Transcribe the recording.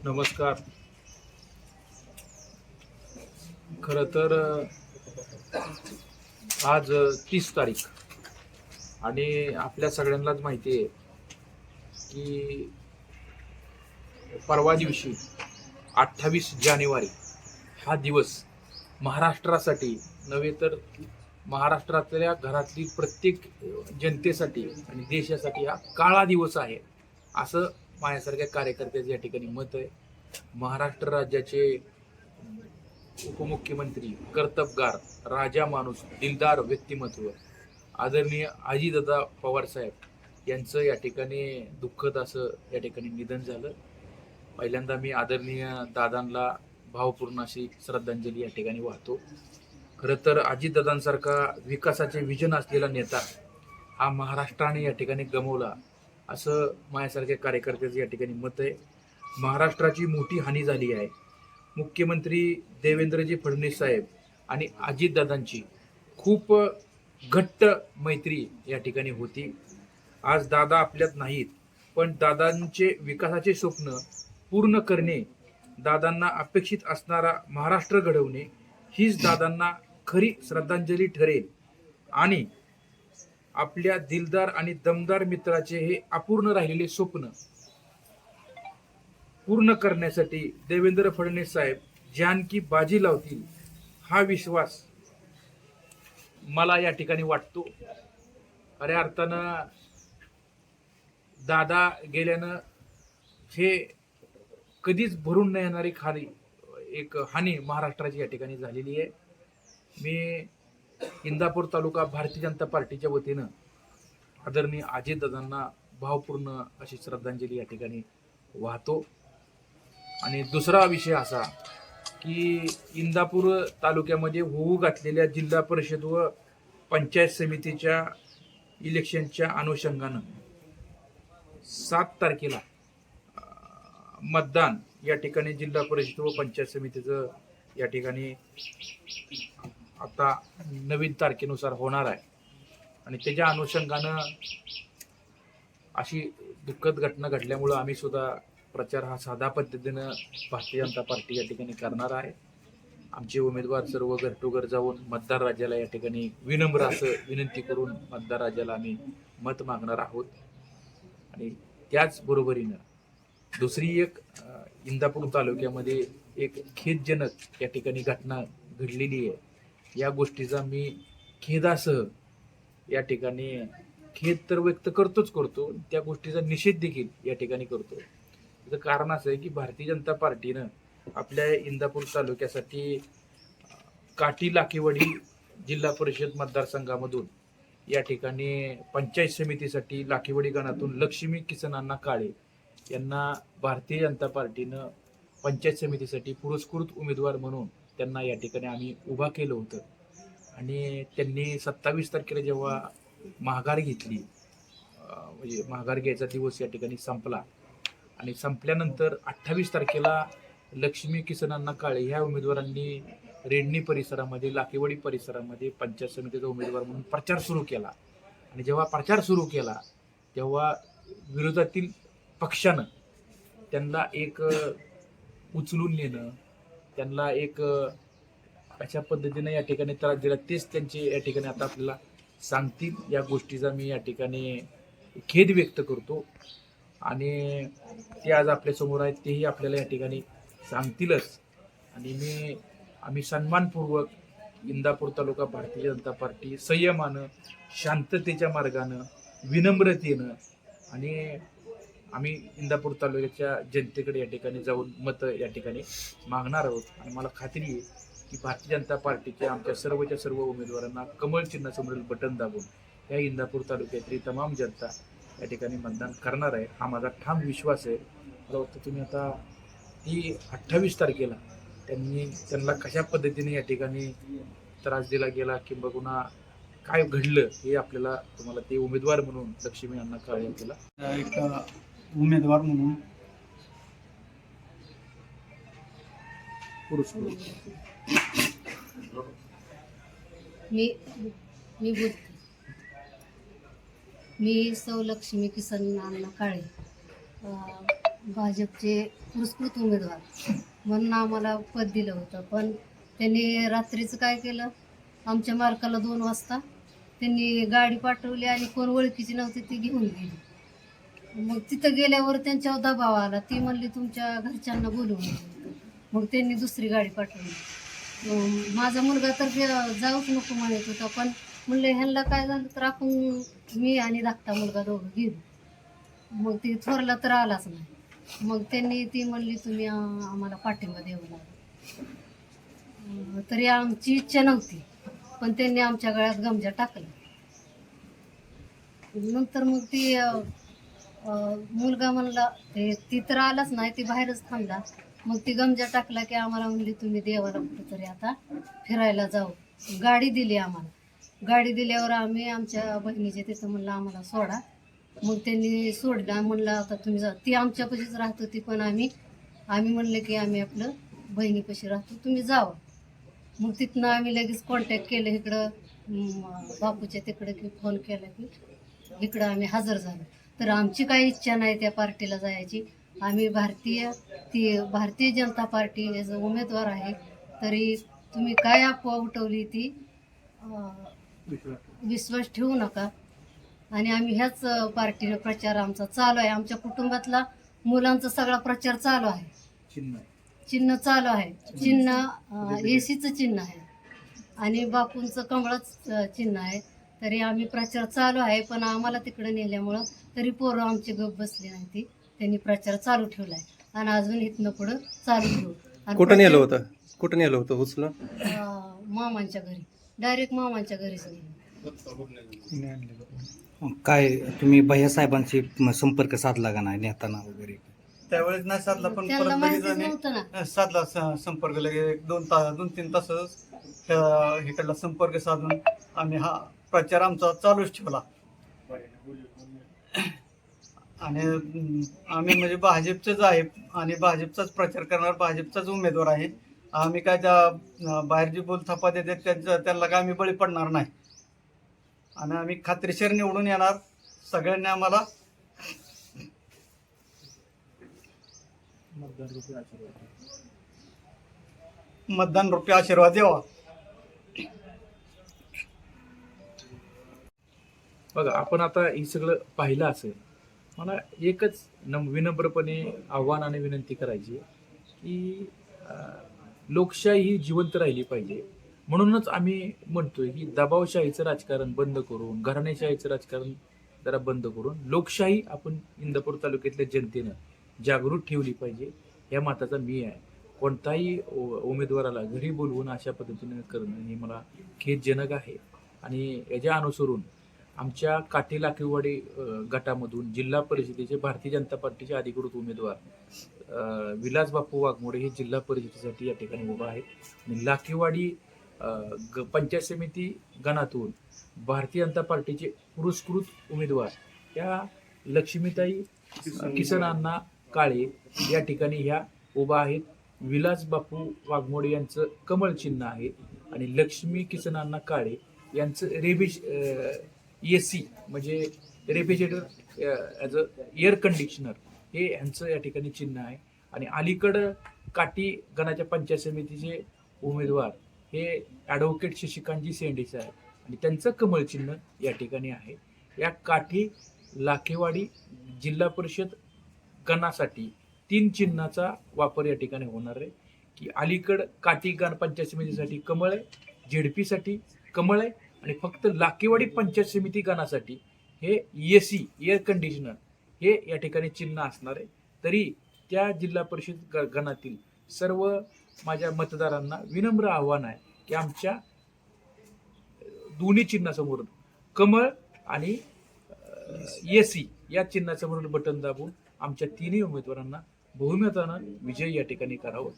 नमस्कार. खरं तर आज 30 तारीख आणि आपल्या सगळ्यांनाच माहिती आहे की परवा दिवशी 28 जानेवारी हा दिवस महाराष्ट्रासाठी नव्हे तर महाराष्ट्रातल्या घरातली प्रत्येक जनतेसाठी आणि देशासाठी हा काळा दिवस आहे असं माझ्यासारख्या कार्यकर्त्याचं या ठिकाणी मत आहे. महाराष्ट्र राज्याचे उपमुख्यमंत्री, कर्तबगार, राजा माणूस, दिलदार व्यक्तिमत्व आदरणीय अजितदादा पवार साहेब यांचं या ठिकाणी दुःखद असं या ठिकाणी निधन झालं. पहिल्यांदा मी आदरणीय दादांना भावपूर्ण अशी श्रद्धांजली या ठिकाणी वाहतो. खरं तर अजितदादांसारखा विकासाचे विजन असलेला नेता हा महाराष्ट्राने या ठिकाणी गमावला असं माझ्यासारख्या कार्यकर्त्याचं या ठिकाणी मत आहे. महाराष्ट्राची मोठी हानी झाली आहे. मुख्यमंत्री देवेंद्रजी फडणवीस साहेब आणि अजितदादांची खूप घट्ट मैत्री या ठिकाणी होती. आज दादा आपल्यात नाहीत, पण दादांचे विकासाचे स्वप्न पूर्ण करणे, दादांना अपेक्षित असणारा महाराष्ट्र घडवणे हीच दादांना खरी श्रद्धांजली ठरेल. आणि आपल्या दिलदार आणि दमदार मित्राचे हे अपूर्ण राहिलेले स्वप्न पूर्ण करण्यासाठी देवेंद्र फडणवीस साहेब जानकी बाजी लावतील हा विश्वास मला या ठिकाणी वाटतो. खऱ्या अर्थानं दादा गेल्यानं हे कधीच भरून न येणारी खाली एक हानी महाराष्ट्राची या ठिकाणी झालेली आहे. मी इंदापूर तालुका भारतीय जनता पार्टीच्या वतीनं आदरणीय अजितदादांना भावपूर्ण अशी श्रद्धांजली या ठिकाणी वाहतो. आणि दुसरा विषय असा की इंदापूर तालुक्यामध्ये होऊ घातलेल्या जिल्हा परिषद व पंचायत समितीच्या इलेक्शनच्या अनुषंगानं 7 तारखेला मतदान या ठिकाणी जिल्हा परिषद व पंचायत समितीचं या ठिकाणी आता नवीन तारखेनुसार होणार आहे. आणि त्याच्या अनुषंगानं अशी दुःखद घटना घडल्यामुळं आम्ही सुद्धा प्रचार हा साधा पद्धतीनं भारतीय जनता पार्टी या ठिकाणी करणार आहे. आमचे उमेदवार सर्व घर टू घर जाऊन मतदार राजाला या ठिकाणी विनम्र असं विनंती करून मतदार राजाला आम्ही मत मागणार आहोत. आणि त्याचबरोबरीनं दुसरी एक इंदापूर तालुक्यामध्ये एक खेदजनक या ठिकाणी घटना घडलेली आहे. या गोष्टीचा मी खेदासह या ठिकाणी खेद तर व्यक्त करतो, त्या गोष्टीचा निषेध देखील या ठिकाणी करतो. त्याचं कारण असं आहे की भारतीय जनता पार्टीनं आपल्या इंदापूर तालुक्यासाठी काटी लाखेवाडी जिल्हा परिषद मतदारसंघामधून या ठिकाणी पंचायत समितीसाठी लाखेवाडी गणातून लक्ष्मी किसनांना काळे यांना भारतीय जनता पार्टीनं पंचायत समितीसाठी पुरस्कृत उमेदवार म्हणून त्यांना या ठिकाणी आम्ही उभा केलं होतं. आणि त्यांनी 27 तारखेला जेव्हा माघार घेतली, म्हणजे माघार घ्यायचा दिवस या ठिकाणी संपला आणि संपल्यानंतर 28 तारखेला लक्ष्मी किसनांना काळे ह्या उमेदवारांनी रेडणी परिसरामध्ये, लाखेवाडी परिसरामध्ये पंचायत समितीचा उमेदवार म्हणून प्रचार सुरू केला. आणि जेव्हा प्रचार सुरू केला तेव्हा विरोधातील पक्षानं त्यांना एक उचलून नेणं, त्यांना एक अशा पद्धतीने या ठिकाणी त्रास दिला, तेच त्यांचे या ठिकाणी आता आपल्याला सांगतील. या गोष्टीचा मी या ठिकाणी खेद व्यक्त करतो आणि ते आज आपल्यासमोर आहेत, तेही आपल्याला या ठिकाणी सांगतीलच. आणि आम्ही सन्मानपूर्वक इंदापूर तालुका भारतीय जनता पार्टी संयमानं, शांततेच्या मार्गानं, विनम्रतेनं आणि आम्ही इंदापूर तालुक्याच्या जनतेकडे या ठिकाणी जाऊन मतं या ठिकाणी मागणार आहोत. आणि मला खात्री आहे की भारतीय जनता पार्टीच्या आमच्या सर्वच्या सर्व उमेदवारांना कमळ चिन्हासमोरील बटन दाबून या इंदापूर तालुक्यातली तमाम जनता या ठिकाणी मतदान करणार आहे, हा माझा ठाम विश्वास आहे. मला वाटतं तुम्ही आता ती 28 तारखेला त्यांना कशा पद्धतीने या ठिकाणी त्रास दिला गेला किंवा पुन्हा काय घडलं हे आपल्याला तुम्हाला ते उमेदवार म्हणून लक्ष्मी यांना काळे आपल्याला एक उमेदवार म्हणून मी सौ लक्ष्मी किसन नाना काळे भाजपचे पुरस्कृत उमेदवार म्हणून आम्हाला पद दिलं होतं, पण त्यांनी रात्रीचं काय केलं, आमच्या मालकाला 2 वाजता त्यांनी गाडी पाठवली आणि कोण ओळखीची नव्हती ती घेऊन गेली. मग तिथं गेल्यावर त्यांच्यावर दबाव आला, ती म्हणली तुमच्या घरच्यांना बोलवून. मग त्यांनी दुसरी गाडी पाठवली. माझा मुलगा तर जाऊच नको म्हणत होता, पण म्हणलं ह्यांना काय झालं तर आपण मी आणि धाकटा मुलगा दोघं गेलो. मग ती थोरला तर आलाच नाही. मग त्यांनी ती म्हणली तुम्ही आम्हाला पाठिंबा द्यावा लागला. तरी आमची इच्छा नव्हती, पण त्यांनी आमच्या गळ्यात गमजा टाकला. नंतर मग ती मुलगा म्हणला ती तर आलाच नाही, ती बाहेरच थांबला. मग ती गमजा टाकला की आम्हाला म्हणली तुम्ही देवाला कुठंतरी आता फिरायला जाऊ. गाडी दिली आम्हाला. गाडी दिल्यावर आम्ही आमच्या बहिणीच्या तिथं म्हणलं आम्हाला सोडा. मग त्यांनी सोडला. म्हणलं आता तुम्ही जा. ती आमच्यापाशीच राहत होती, पण आम्ही म्हणलं की आम्ही आपलं बहिणीपाशी राहतो, तुम्ही जावं. मग तिथनं आम्ही लगेच कॉन्टॅक्ट केलं इकडं बापूच्या तिकडं, की फोन केला की इकडं आम्ही हजर झालो. तर आमची काही इच्छा नाही त्या पार्टीला जायची. आम्ही भारतीय जनता पार्टी याचा उमेदवार आहे. तरी तुम्ही काय अफवा उठवली ती विश्वास ठेवू नका. आणि आम्ही ह्याच पार्टीनं प्रचार आमचा चालू आहे. आमच्या कुटुंबातला मुलांचा सगळा प्रचार चालू आहे. चिन्ह चालू आहे. चिन्ह एसीचं चिन्ह आहे आणि बापूंचं कमळाचं चिन्ह आहे. तरी आम्ही प्रचार चालू आहे, पण आम्हाला तिकडे नेल्यामुळं तरी पोरं आमची गप बसली नाही. ती त्यांनी प्रचार चालू ठेवला आहे आणि अजून इथनं पुढं चालू ठेवू. कुठं नेलं होतं उचलून? मामांच्या घरी, डायरेक्ट मामांच्या घरीच नेलं. काय तुम्ही भैयासाहेबांशी संपर्क साधला का नाही नेताना वगैरे? त्यावेळेस नाही साधला, पण त्यांना परत लगेच माहितीच नव्हतं ना. साधला संपर्क. लगेच 2-3 तासच इकडला संपर्क साधून आम्ही हा प्रचार आमचा चालूच ठेवला. आणि आम्ही म्हणजे भाजपचेच आहे आणि भाजपचाच प्रचार करणार, भाजपचाच उमेदवार आहे. आम्ही काय त्या बाहेर जी बोलथापा देतात त्यांना काय आम्ही बळी पडणार नाही. आणि आम्ही खात्रीशीर निवडून येणार. सगळ्यांनी आम्हाला मतदान रूपी आशीर्वाद द्यावा. बघा, आपण आता हे सगळं पाहिलं असेल. मला एकच विनम्रपणे आव्हान आणि विनंती करायची की लोकशाही ही जिवंत राहिली पाहिजे. म्हणूनच आम्ही म्हणतोय की दबावशाहीचं राजकारण बंद करून, घराणेशाहीचं राजकारण जरा बंद करून लोकशाही आपण इंदापूर तालुक्यातल्या जनतेनं जागृत ठेवली पाहिजे. या मताचा मी आहे. कोणताही उमेदवाराला घरी बोलवून अशा पद्धतीने करणं हे मला खेदजनक आहे. आणि याच्या अनुसरून आमच्या काठी लाकीवाडी गटामधून जिल्हा परिषदेचे भारतीय जनता पार्टीचे अधिकृत उमेदवार विलास बापू वाघमोडे हे जिल्हा परिषदेसाठी या ठिकाणी उभा आहेत. आणि लाकीवाडी पंचायत समिती गणातून भारतीय जनता पार्टीचे पुरस्कृत उमेदवार या लक्ष्मीताई किसन अण्णा काळे या ठिकाणी ह्या उभा आहेत. विलास बापू वाघमोडे यांचं कमळ चिन्ह आहे आणि लक्ष्मी किसन अण्णा काळे यांचं AC म्हणजे refrigerator as a air conditioner हे यांचं या ठिकाणी चिन्ह आहे. आणि अलीकडं काठी गणाच्या पंचायत समितीचे उमेदवार हे ॲडव्होकेट शशिकांतजी सेंडेचे आहे आणि त्यांचं कमळ चिन्ह या ठिकाणी आहे. या काठी लाखेवाडी जिल्हा परिषद गणासाठी 3 चिन्हाचा वापर या ठिकाणी होणार आहे. की अलीकड काठी गण पंचायत समितीसाठी कमळ आहे, झेडपीसाठी कमळ आहे आणि फक्त लाखेवाडी पंचायत समिती गणासाठी हे AC एअर कंडिशनर हे या ठिकाणी चिन्ह असणार आहे. तरी त्या जिल्हा परिषद गणातील सर्व माझ्या मतदारांना विनम्र आव्हान आहे की आमच्या दोन्ही चिन्हासमोर कमळ आणि AC या चिन्हासमोर बटन दाबून आमच्या 3ही उमेदवारांना बहुमतानं विजय या ठिकाणी करावं.